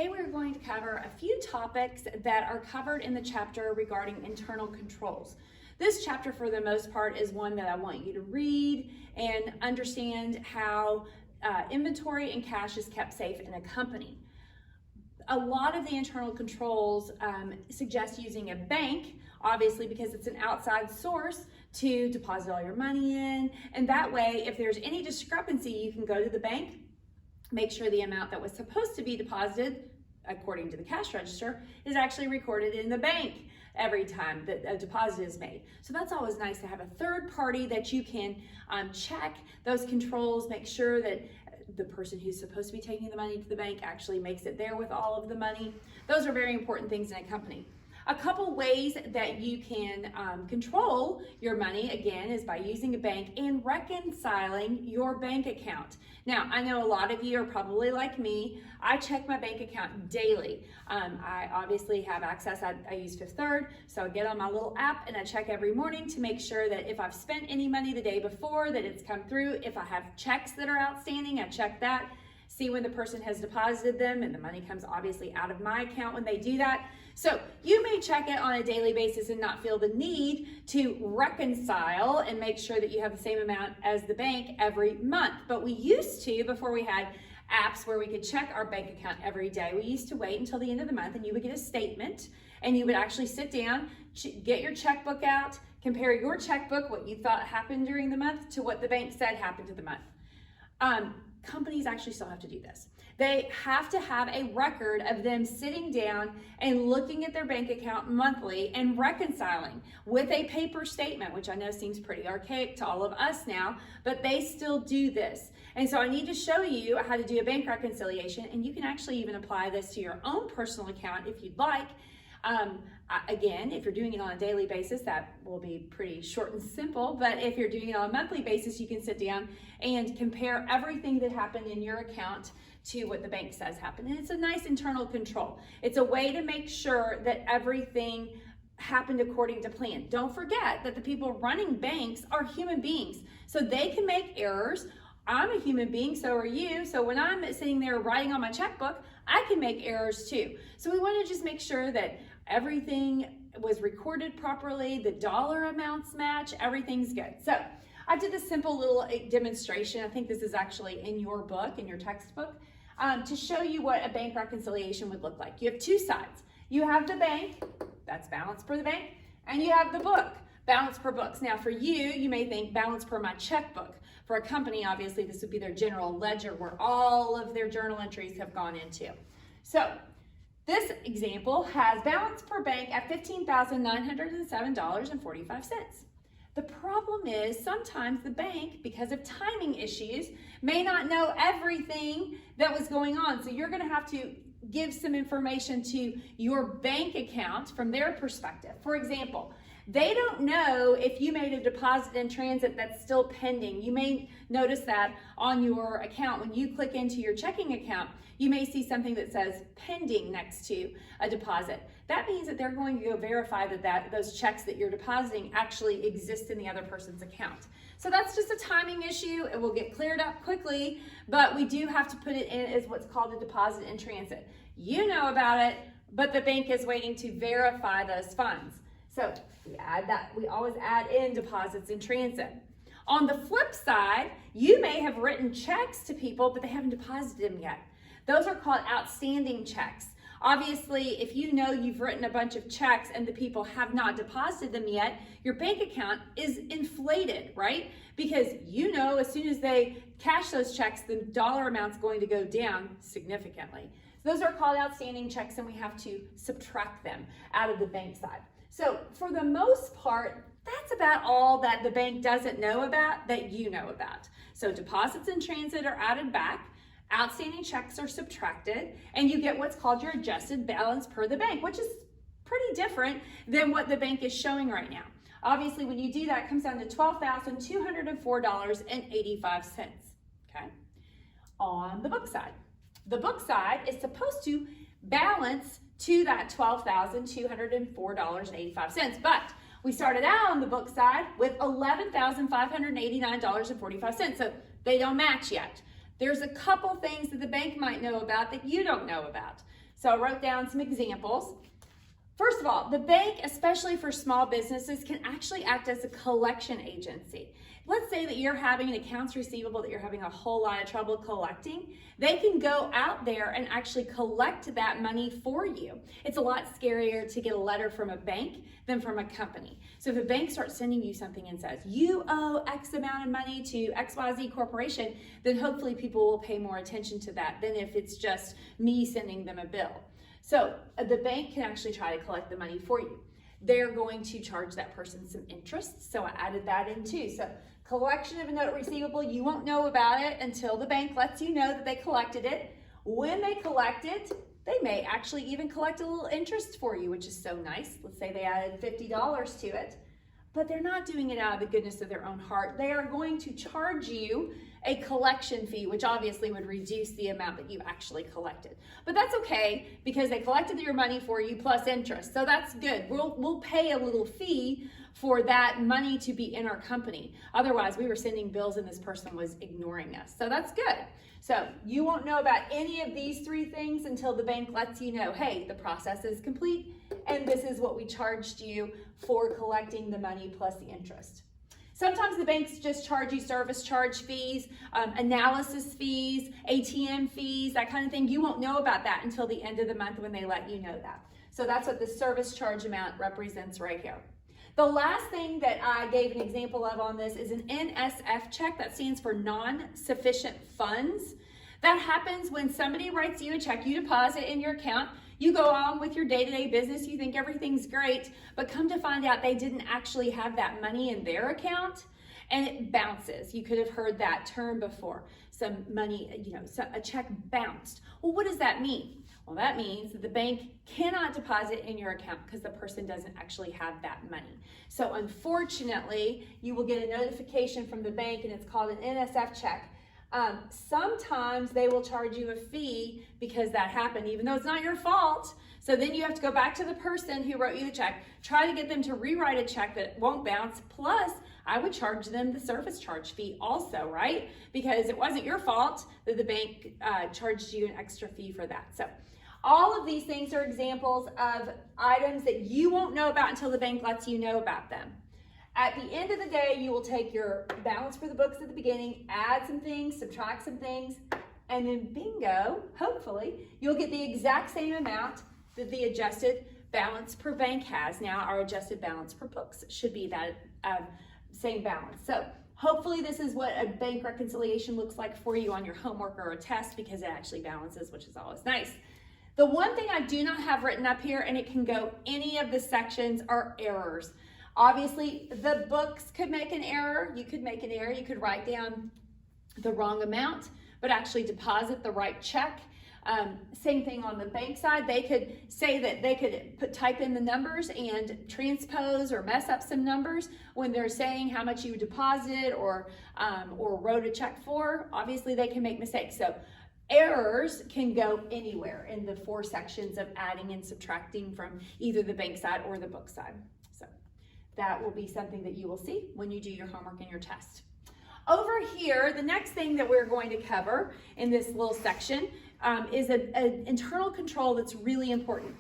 Today we're going to cover a few topics that are covered in the chapter regarding internal controls. This chapter, for the most part, is one that I want you to read and understand how inventory and cash is kept safe in a company. A lot of the internal controls suggest using a bank, obviously because it's an outside source, to deposit all your money in. And that way, if there's any discrepancy, you can go to the bank, make sure the amount that was supposed to be deposited, according to the cash register, is actually recorded in the bank every time that a deposit is made. So that's always nice to have a third party that you can check those controls, make sure that the person who's supposed to be taking the money to the bank actually makes it there with all of the money. Those are very important things in a company. A couple ways that you can control your money, again, is by using a bank and reconciling your bank account. Now, I know a lot of you are probably like me. I check my bank account daily. I obviously have access. I use Fifth Third, so I get on my little app and I check every morning to make sure that if I've spent any money the day before, that it's come through. If I have checks that are outstanding, I check that. See when the person has deposited them, and the money comes obviously out of my account when they do that. So you may check it on a daily basis and not feel the need to reconcile and make sure that you have the same amount as the bank every month. But we used to, before we had apps where we could check our bank account every day, we used to wait until the end of the month and you would get a statement and you would actually sit down, get your checkbook out, compare your checkbook, what you thought happened during the month, to what the bank said happened to the month. Companies actually still have to do this. They have to have a record of them sitting down and looking at their bank account monthly and reconciling with a paper statement, which I know seems pretty archaic to all of us now, but they still do this. And so I need to show you how to do a bank reconciliation, and you can actually even apply this to your own personal account if you'd like. Again, if you're doing it on a daily basis, that will be pretty short and simple, but if you're doing it on a monthly basis, you can sit down and compare everything that happened in your account to what the bank says happened. And it's a nice internal control. It's a way to make sure that everything happened according to plan. Don't forget that the people running banks are human beings, so they can make errors. I'm a human being, so are you. So when I'm sitting there writing on my checkbook, I can make errors too. So we want to just make sure that everything was recorded properly, the dollar amounts match, everything's good. So I did a simple little demonstration. I think this is actually in your book, in your textbook, to show you what a bank reconciliation would look like. You have two sides. You have the bank, that's balance per the bank, and you have the book, balance per books. Now for you, you may think balance per my checkbook. For a company, obviously, this would be their general ledger where all of their journal entries have gone into. So this example has balance per bank at $15,907.45. The problem is sometimes the bank, because of timing issues, may not know everything that was going on. So you're going to have to give some information to your bank account from their perspective. For example, they don't know if you made a deposit in transit that's still pending. You may notice that on your account. When you click into your checking account, you may see something that says pending next to a deposit. That means that they're going to go verify that those checks that you're depositing actually exist in the other person's account. So that's just a timing issue. It will get cleared up quickly, but we do have to put it in as what's called a deposit in transit. You know about it, but the bank is waiting to verify those funds. So we add that. We always add in deposits in transit. On the flip side, you may have written checks to people, but they haven't deposited them yet. Those are called outstanding checks. Obviously, if you know you've written a bunch of checks and the people have not deposited them yet, your bank account is inflated, right? Because you know as soon as they cash those checks, the dollar amount's going to go down significantly. Those are called outstanding checks, and we have to subtract them out of the bank side. So for the most part, that's about all that the bank doesn't know about that you know about. So deposits in transit are added back, outstanding checks are subtracted, and you get what's called your adjusted balance per the bank, which is pretty different than what the bank is showing right now. Obviously, when you do that, it comes down to $12,204.85, okay? On the book side. The book side is supposed to balance to that $12,204.85, but we started out on the book side with $11,589.45, so they don't match yet. There's a couple things that the bank might know about that you don't know about. So I wrote down some examples. First of all, the bank, especially for small businesses, can actually act as a collection agency. Let's say that you're having an accounts receivable that you're having a whole lot of trouble collecting. They can go out there and actually collect that money for you. It's a lot scarier to get a letter from a bank than from a company. So if a bank starts sending you something and says, you owe X amount of money to XYZ Corporation, then hopefully people will pay more attention to that than if it's just me sending them a bill. So the bank can actually try to collect the money for you. They're going to charge that person some interest, so I added that in too. So collection of a note receivable, you won't know about it until the bank lets you know that they collected it. When they collect it, they may actually even collect a little interest for you, which is so nice. Let's say they added $50 to it, but they're not doing it out of the goodness of their own heart. They are going to charge you a collection fee, which obviously would reduce the amount that you actually collected. But that's okay, because they collected your money for you plus interest. So that's good. We'll pay a little fee for that money to be in our company. Otherwise, we were sending bills and this person was ignoring us. So that's good. So you won't know about any of these three things until the bank lets you know, hey, the process is complete and this is what we charged you for collecting the money plus the interest. Sometimes the banks just charge you service charge fees, analysis fees, ATM fees, that kind of thing. You won't know about that until the end of the month when they let you know that. So that's what the service charge amount represents right here. The last thing that I gave an example of on this is an NSF check. That stands for non-sufficient funds. That happens when somebody writes you a check, you deposit in your account, you go on with your day-to-day business, you think everything's great, but come to find out they didn't actually have that money in their account and it bounces. You could have heard that term before. Some money, a check bounced. Well, what does that mean? Well, that means that the bank cannot deposit in your account because the person doesn't actually have that money. So unfortunately, you will get a notification from the bank and it's called an NSF check. Sometimes they will charge you a fee because that happened, even though it's not your fault. So then you have to go back to the person who wrote you the check, try to get them to rewrite a check that won't bounce. Plus, I would charge them the service charge fee also, right? Because it wasn't your fault that the bank charged you an extra fee for that. So all of these things are examples of items that you won't know about until the bank lets you know about them. At the end of the day, you will take your balance for the books at the beginning, add some things, subtract some things, and then bingo, hopefully, you'll get the exact same amount that the adjusted balance per bank has. Now, our adjusted balance per books should be that same balance. So hopefully this is what a bank reconciliation looks like for you on your homework or a test, because it actually balances, which is always nice. The one thing I do not have written up here, and it can go any of the sections, are errors. Obviously, the books could make an error. You could make an error. You could write down the wrong amount, but actually deposit the right check. Same thing on the bank side. They could say that they could type in the numbers and transpose or mess up some numbers when they're saying how much you deposited or wrote a check for. Obviously, they can make mistakes. So errors can go anywhere in the 4 sections of adding and subtracting from either the bank side or the book side. So that will be something that you will see when you do your homework and your test. Over here, the next thing that we're going to cover in this little section is an internal control that's really important.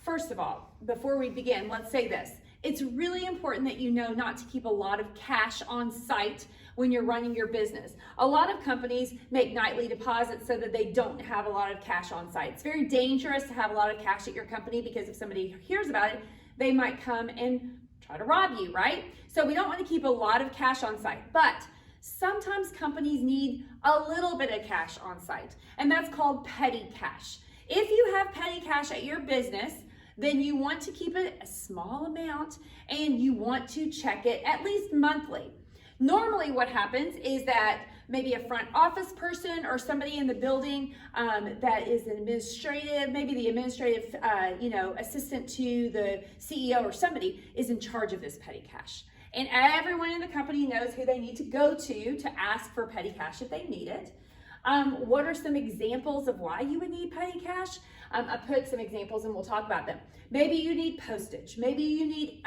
First of all, before we begin, let's say this. It's really important that you know not to keep a lot of cash on site when you're running your business. A lot of companies make nightly deposits so that they don't have a lot of cash on site. It's very dangerous to have a lot of cash at your company, because if somebody hears about it, they might come and try to rob you, right? So we don't want to keep a lot of cash on site, but sometimes companies need a little bit of cash on site, and that's called petty cash. If you have petty cash at your business, then you want to keep it a small amount and you want to check it at least monthly. Normally what happens is that maybe a front office person or somebody in the building that is an administrative, maybe the administrative assistant to the CEO or somebody is in charge of this petty cash. And everyone in the company knows who they need to go to ask for petty cash if they need it. What are some examples of why you would need petty cash? I put some examples and we'll talk about them. Maybe you need postage. Maybe you need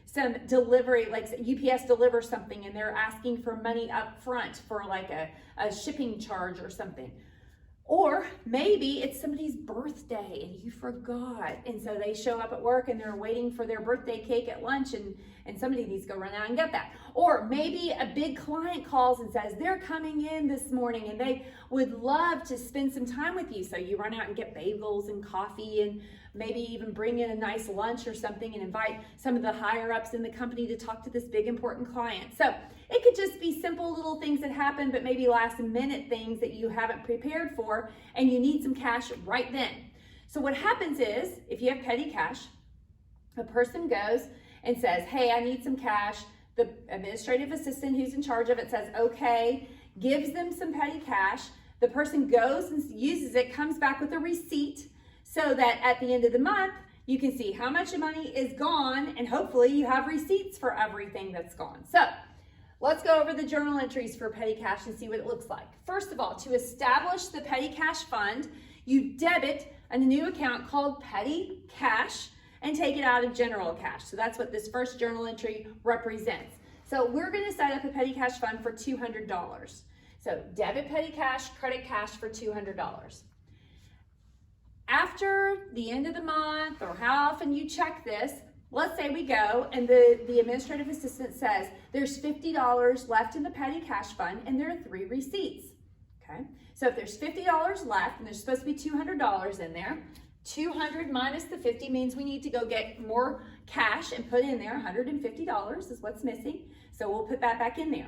some delivery, like UPS delivers something and they're asking for money up front for like a shipping charge or something. Or maybe it's somebody's birthday and you forgot. And so they show up at work and they're waiting for their birthday cake at lunch and somebody needs to go run out and get that. Or maybe a big client calls and says they're coming in this morning and they would love to spend some time with you. So you run out and get bagels and coffee and maybe even bring in a nice lunch or something and invite some of the higher ups in the company to talk to this big important client. So it could just be simple little things that happen, but maybe last minute things that you haven't prepared for and you need some cash right then. So what happens is, if you have petty cash, a person goes and says, hey, I need some cash. The administrative assistant who's in charge of it says, okay, gives them some petty cash. The person goes and uses it, comes back with a receipt so that at the end of the month, you can see how much money is gone and hopefully you have receipts for everything that's gone. So let's go over the journal entries for petty cash and see what it looks like. First of all, to establish the petty cash fund, you debit a new account called petty cash and take it out of general cash. So that's what this first journal entry represents. So we're going to set up a petty cash fund for $200. So debit petty cash, credit cash for $200. After the end of the month, or how often you check this, let's say we go and the administrative assistant says there's $50 left in the petty cash fund and there are 3 receipts. Okay, so if there's $50 left and there's supposed to be $200 in there, 200 minus the 50 means we need to go get more cash and put in there. $150 is what's missing, so we'll put that back in there.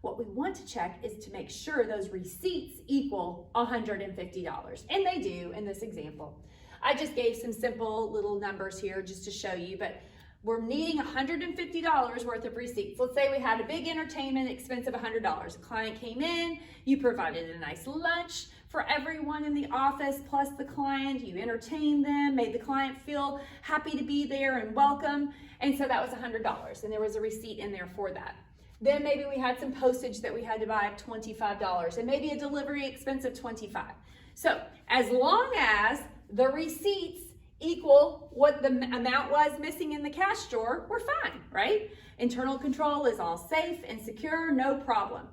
What we want to check is to make sure those receipts equal $150, and they do in this example. I just gave some simple little numbers here just to show you, but we're needing $150 worth of receipts. Let's say we had a big entertainment expense of $100. A client came in, you provided a nice lunch for everyone in the office plus the client, you entertained them, made the client feel happy to be there and welcome, and so that was $100, and there was a receipt in there for that. Then maybe we had some postage that we had to buy of $25 and maybe a delivery expense of $25. So as long as the receipts equal what the amount was missing in the cash drawer, we're fine, right? Internal control is all safe and secure, no problem.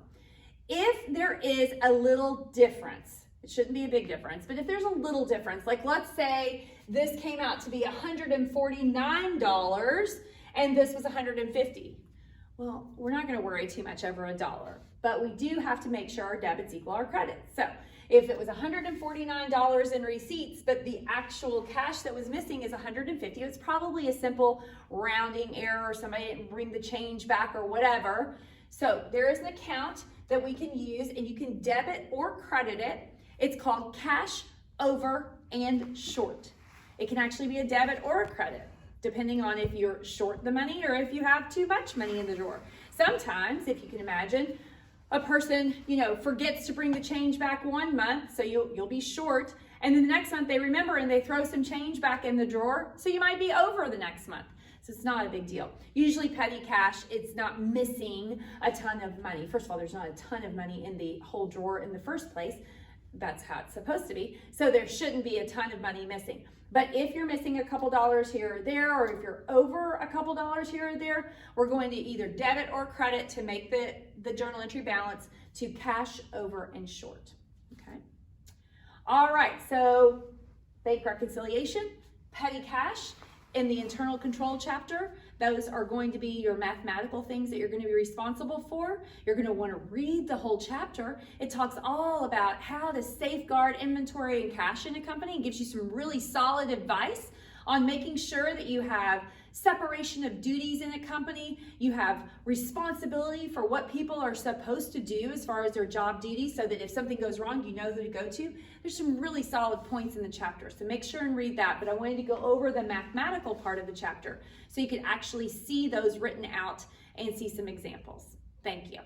If there is a little difference, it shouldn't be a big difference, but if there's a little difference, like let's say this came out to be $149 and this was $150. Well, we're not going to worry too much over $1, but we do have to make sure our debits equal our credits. So if it was $149 in receipts, but the actual cash that was missing is $150, it's probably a simple rounding error or somebody didn't bring the change back or whatever. So there is an account that we can use and you can debit or credit it. It's called cash over and short. It can actually be a debit or a credit, depending on if you're short the money or if you have too much money in the drawer. Sometimes, if you can imagine, a person, forgets to bring the change back one month, so you'll be short, and then the next month they remember and they throw some change back in the drawer, so you might be over the next month. So it's not a big deal. Usually petty cash, it's not missing a ton of money. First of all, there's not a ton of money in the whole drawer in the first place. That's how it's supposed to be. So there shouldn't be a ton of money missing. But if you're missing a couple dollars here or there, or if you're over a couple dollars here or there, we're going to either debit or credit to make the journal entry balance to cash over and short, okay? All right, so bank reconciliation, petty cash. In the internal control chapter, those are going to be your mathematical things that you're going to be responsible for. You're going to want to read the whole chapter. It talks all about how to safeguard inventory and cash in a company. It gives you some really solid advice on making sure that you have separation of duties in a company. You have responsibility for what people are supposed to do as far as their job duties, so that if something goes wrong, you know who to go to. There's some really solid points in the chapter, so make sure and read that. But I wanted to go over the mathematical part of the chapter so you can actually see those written out and see some examples. Thank you.